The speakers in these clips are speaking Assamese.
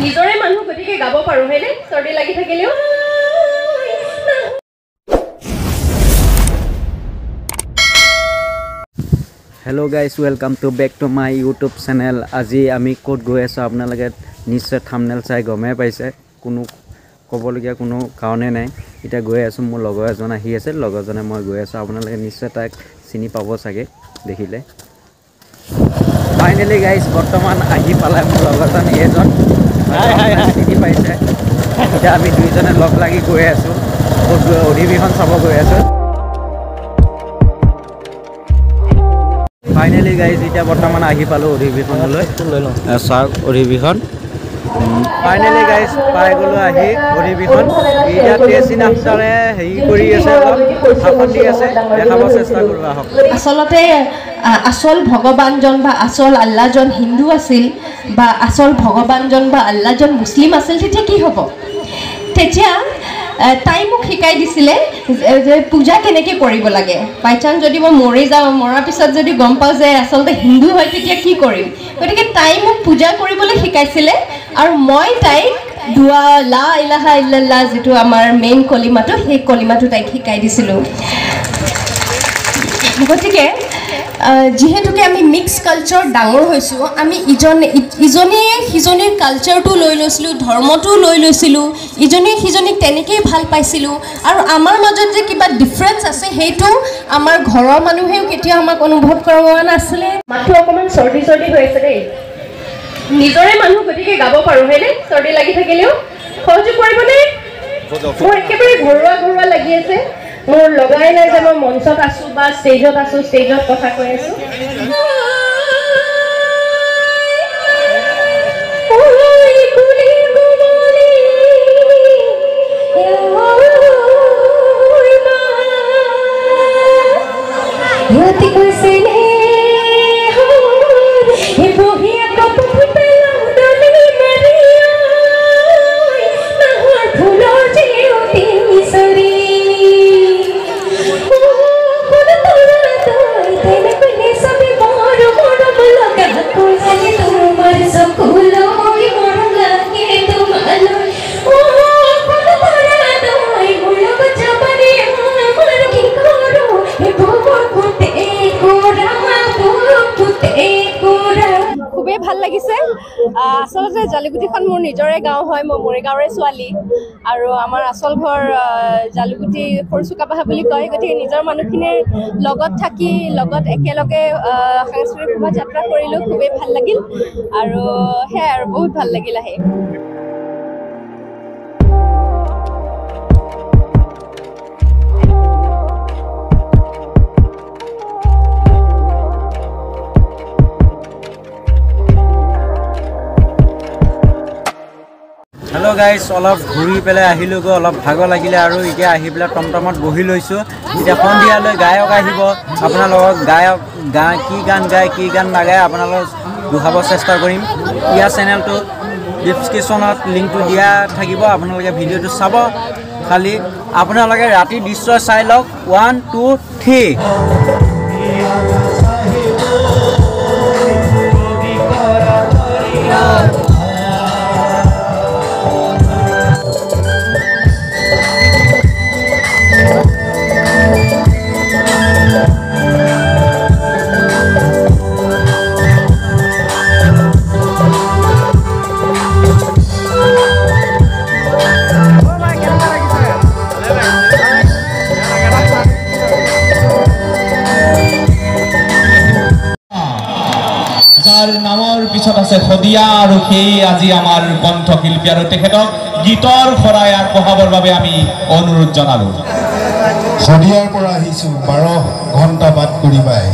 নিজৰে মানুহ গতিকে গাব পাৰো হয়নে চৰ্দি লাগি থাকিলেও Hello guys, welcome to back to my YouTube channel. আজি আমি কোড গৈ আছো আপোনালোকে নিশ্চয় থাম্বনেল চাই গমে পাইছে কোনো কবলগীয়া কোনো কাৰণে নাই এটা গৈ আছো মোৰ লগৰ এজন আহি আছে লগৰজনে মই গৈ আছো আপোনালোকে নিশ্চয় তাক চিনি পাব চাগে দেখিলে ফাইনালি গাইস বৰ্তমান আহি পালে মোৰ লগৰজন এজন চিনি পাইছে এটা আমি দুইজনে লগ লাগি গৈ আছো কোড অধিবেশন চাব গৈ আছো Finally guys, এটা বৰ্তমান আহি পালো অধিবেশনলৈ চাওক অধিবেশন Finally guys, পাই গলো আহি অধিবেশন এটা টেচিন আফচাৰে হেৰি কৰি আছে ভাষণ দি আছে দেখাব চেষ্টা কৰো আহক আসলতে আসল ভগৱানজন বা আসল আল্লাহজন হিন্দু আছিল বা আসল ভগৱানজন বা আল্লাহজন মুছলিম আছিল তেতিয়া কি হ'ব তেতিয়া তাই মোক শিকাই দিছিলে যে পূজা কেনেকৈ কৰিব লাগে বাই চান্স যদি মই মৰি যাওঁ মৰাৰ পিছত যদি গম পাওঁ যে আচলতে হিন্দু হয় তেতিয়া কি কৰিম গতিকে তাই মোক পূজা কৰিবলৈ শিকাইছিলে আৰু মই তাইক দুৱা লা ইলাহা ইল্লাল্লাহ যেটো আমাৰ মেইন কলিমাটো সেই কলিমাটো তাইক শিকাই দিছিলোঁ গতিকে যেহেতুকে আমি মিক্স কালচাৰ ডাঙৰ হৈছোঁ আমি ইজনীয়ে সিজনীৰ কালচাৰটো লৈ লৈছিলোঁ ধৰ্মটো লৈ লৈছিলোঁ ইজনীয়ে সিজনীক তেনেকেই ভাল পাইছিলোঁ আৰু আমাৰ মাজত যে কিবা ডিফাৰেঞ্চ আছে সেইটো আমাৰ ঘৰৰ মানুহেও কেতিয়া আমাক অনুভৱ কৰোৱা নাছিলে মাথো অকমান চৰ্দি হৈ আছে দেই নিজৰে মানুহ গতিকে গাব পাৰো হয়নে চৰ্দি লাগি থাকিলেও সহযোগ কৰিবনে মোৰ একেবাৰে ঘৰুৱা লাগি আছে মোৰ লগাই নাই যে মই মঞ্চত আছো বা ষ্টেজত কথা কৈ আছো ভাল লাগিছে আসলতে জালুগুটিখন মোৰ নিজৰে গাঁও হয় মই মৰিগাঁৱৰে ছোৱালী আৰু আমাৰ আসল ঘৰ জালুগুটি খৰচুকাবাহা বুলি কয় গতিকে নিজৰ মানুহখিনিৰ লগত থাকি লগত একেলগে সাংস্কৃতিক শোভাযাত্ৰা কৰিলোঁ খুবেই ভাল লাগিল আৰু সেয়াই আৰু বহুত ভাল লাগিল আহি Hello guys, অলপ ঘূৰি পেলাই আহিলো গো অলপ ভাগৰ লাগিলে আৰু এতিয়া আহি পেলাই টমটমত বহি লৈছো এতিয়া সন্ধিয়ালৈ গায়ক আহিব আপোনালোকক গায়ক কি গান গায় কি গান নাগায় আপোনালোক দেখাব চেষ্টা কৰিম ইয়াৰ চেনেলটো ডেছক্ৰিপশ্যনত লিংকটো দিয়া থাকিব আপোনালোকে ভিডিঅ'টো চাব খালি আপোনালোকে ৰাতি দৃশ্য চাই লওক 1 2 3 নামৰ পিছত আছে খদিয়া আৰু সেই আজি আমাৰ কণ্ঠশিল্পী আৰু তেখেতক গীতৰ শৰাই আগবঢ়াবৰ বাবে আমি অনুৰোধ জনালোঁ খদিয়াৰ পৰা আহিছোঁ 12 ঘণ্টা বাদ কৰি পাই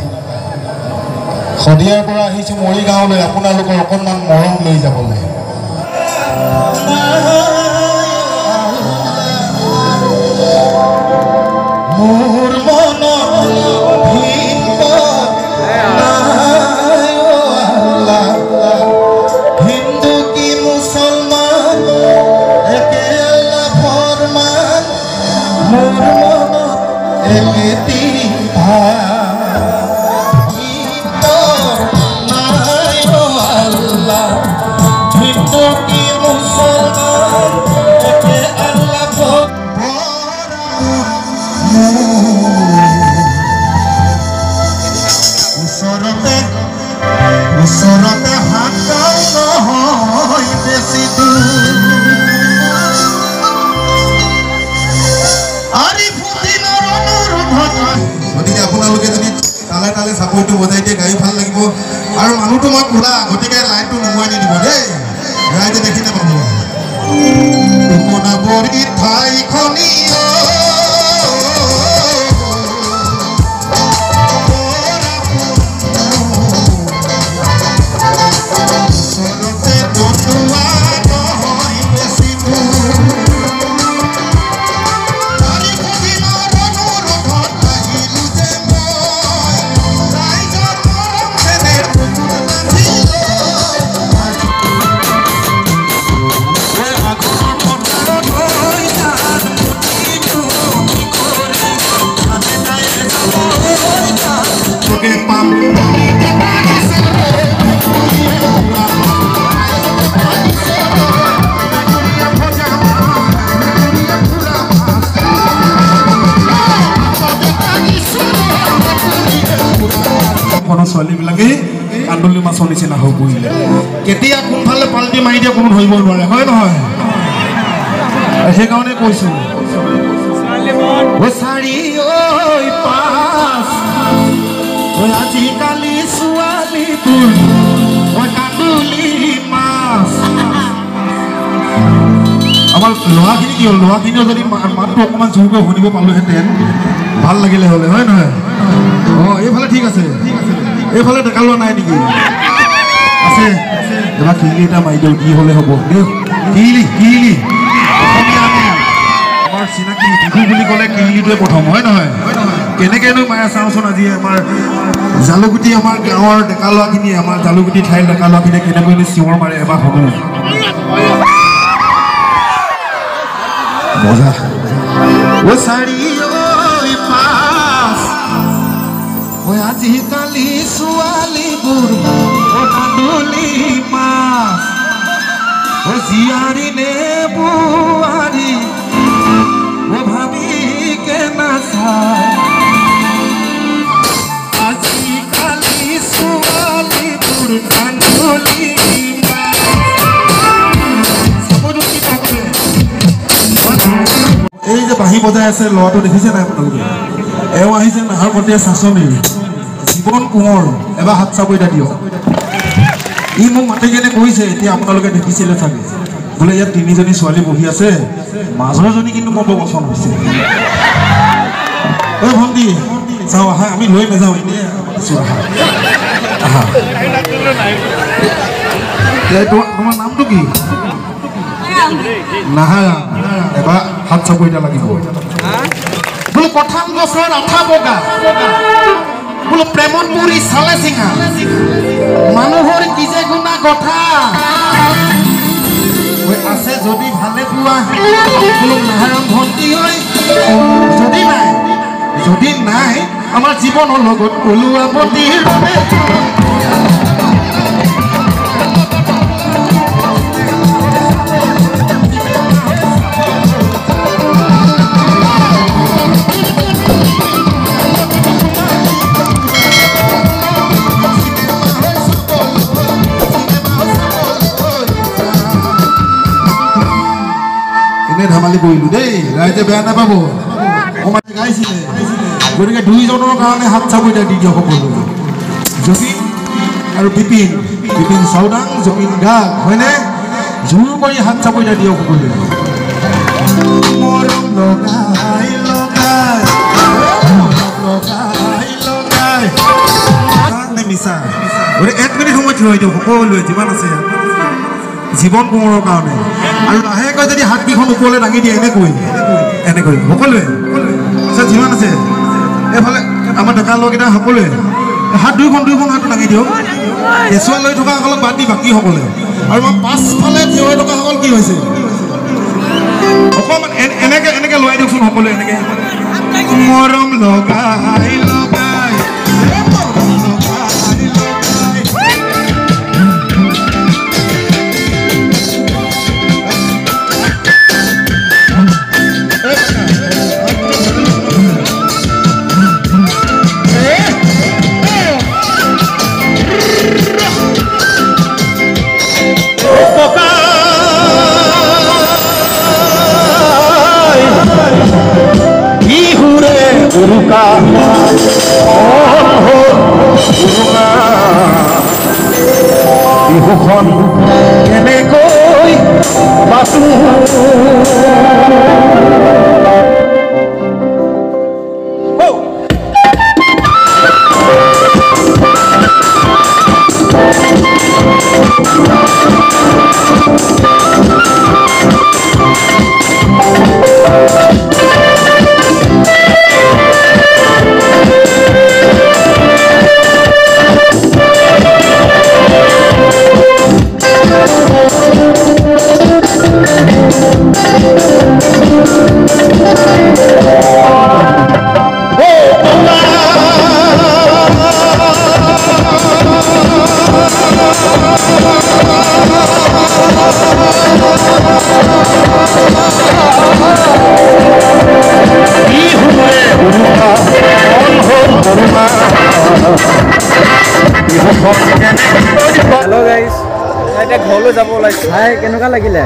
খদিয়াৰ পৰা আহিছোঁ মৰিগাঁৱলৈ আপোনালোকৰ অকণমান মৰম লৈ যাবলৈ মোৰ মনত অতি মুছলমান একে আল্লাহ ওচৰতে হাত নহয় বেছি দূৰ গতিকে আপোনালোকে যদি তালে তালে চাপৰিটো বজাই দিয়ে গাড়ী ভাল লাগিব আৰু মানুহটো মই কোলা গতিকে লাইনটো নোমোৱাই নিদিব দেই ৰাইজে দেখি নাপাব টোকনাবৰী ঠাইখনি ছোৱালীবিলাকে কান্দুলি মাছৰ নিচিনা হৈ পৰিলে কেতিয়া কোনফালে পাল্টি মাৰি দিয়ে কোনো ধৰিব নোৱাৰে হয় নহয় সেইকাৰণে কৈছো আজিকালি ছোৱালীবোৰ কান্দুলি মাছ আমাৰ ল'ৰাখিনি কি হ'ল ল'ৰাখিনিও যদি মাতটো অকণমান জোৰকৈ শুনিব পালোহেঁতেন ভাল লাগিলে হ'লে হয় নহয় অঁ এইফালে ঠিক আছে এইফালে ডেকা লোৱা নাই নেকি আছে এবাৰ কিলি এটা মাৰি দিওঁ কি হ'লে হ'ব কিলি আমাৰ চিনাকি বিহু বুলি ক'লে কিলিটোৱে প্ৰথম হয় নহয় কেনেকৈনো মায়ে চাওঁচোন আজি আমাৰ জালুকুটি আমাৰ গাঁৱৰ ডেকা ল'ৰাখিনি আমাৰ জালুকুটি ঠাইৰ ডেকা ল'ৰাখিনিয়ে কেনেকৈনো চিঞৰ মাৰে এবাৰ হ'ব মজা আজিকালি ছোৱালীবোৰ কান্দুলি মাছ জীয়াৰী নে বোৱাৰী ভাবি কে নাচায় আজিকালি ছোৱালীবোৰ কান্দুলি এই যে বাঁহী বজাই আছে ল'ৰাটো দেখিছে নাই আপোনালোকে এওঁ আহিছে নাহৰকটীয়া চাচনি জীৱন কোঁৱৰ এবাৰ হাত চাপ এটা দিয়ক ই মোক মাতি কেনে কৈছে এতিয়া আপোনালোকে দেখিছিলে চাগে বোলে ইয়াত তিনিজনী ছোৱালী বহি আছে মাজৰজনী কিন্তু মোৰ বৰ পচন্দ হৈছে ঐ ভণ্টি চাওঁ আহা আমি লৈ নাযাওঁ এনেই আহা তোমাৰ নামটো কি নাহা এবাৰ হাত চাপ এটা লাগিব বোলো কঠাল গছৰ আঠা বগা বোলো প্ৰেমত পৰি চালে চিঙা মানুহৰ কি যে গুণা কথা আছে যদি ভালে পোৱা বোলো নাহাৰাম ভণ্টি হয় যদি নাই আমাৰ জীৱনৰ লগত ওলোৱা পতিৰ ধেমালি কৰিলো দেই ৰাইজে বেয়া নাপাব গাইছিলে গতিকে দুইজনৰ কাৰণে হাত চাপ এতিয়া দি দিয়ক সকলো জবিন আৰু বিপিন চাউদাং জবিন গাগ হয়নে জোৰ কৰি হাত চাপ এতিয়া দিয়ক সকলো মৰম লগাই মিছা গতিকে 1 মিনিট সময় থিয় হৈ দিয়ক সকলোৱে যিমান আছে জীৱন কোঁৱৰৰ কাৰণে আৰু লাহেকৈ যদি হাতকেইখন ওপৰলৈ দাঙি দিয়ে এনেকৈ সকলোৱে যিমান আছে এইফালে আমাৰ ডেকা লগকেইটা সকলোৱে হাত দুইখন হাতটো দাঙি দিয়ক কেঁচুৱা লৈ থকাসকলক বাদ দি বাকী সকলে আৰু মই পাছফালে থিয় হৈ থকাসকল কি হৈছে অকণমান এনেকৈ লোৱাই দিয়কচোন সকলোৱে এনেকৈ মৰম লগাই বিহুখন কেনেকৈ পাতো হেল্ল' গাইজ এতিয়া ঘৰলৈ যাব ওলাইছোঁ চাই কেনেকুৱা লাগিলে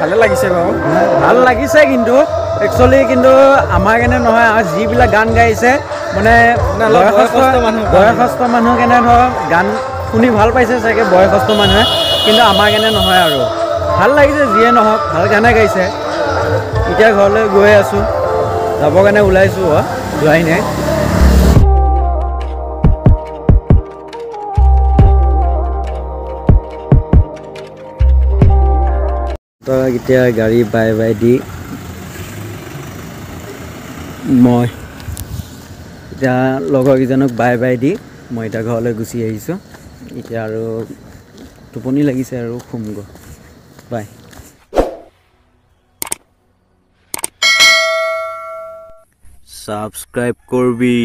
ভালে লাগিছে বাৰু ভাল লাগিছে কিন্তু একচুৱেলি কিন্তু আমাৰ কাৰণে নহয় আৰু যিবিলাক গান গাইছে মানে বয়সস্থ মানুহ কেনে ধৰ গান শুনি ভাল পাইছে চাগে বয়সস্থ মানুহে কিন্তু আমাৰ কাৰণে নহয় আৰু ভাল লাগিছে যিয়ে নহওক ভাল গানে গাইছে এতিয়া ঘৰলৈ গৈ আছোঁ যাবৰ কাৰণে ওলাইছোঁ যোৱাই নাই এতিয়া গাড়ী বাই বাই দি মই এতিয়া লগৰকেইজনক বাই বাই দি মই এতিয়া ঘৰলৈ গুচি আহিছোঁ এতিয়া আৰু টোপনি লাগিছে আৰু শুমগৈ বাই সাবস্ক্ৰাইব কৰবি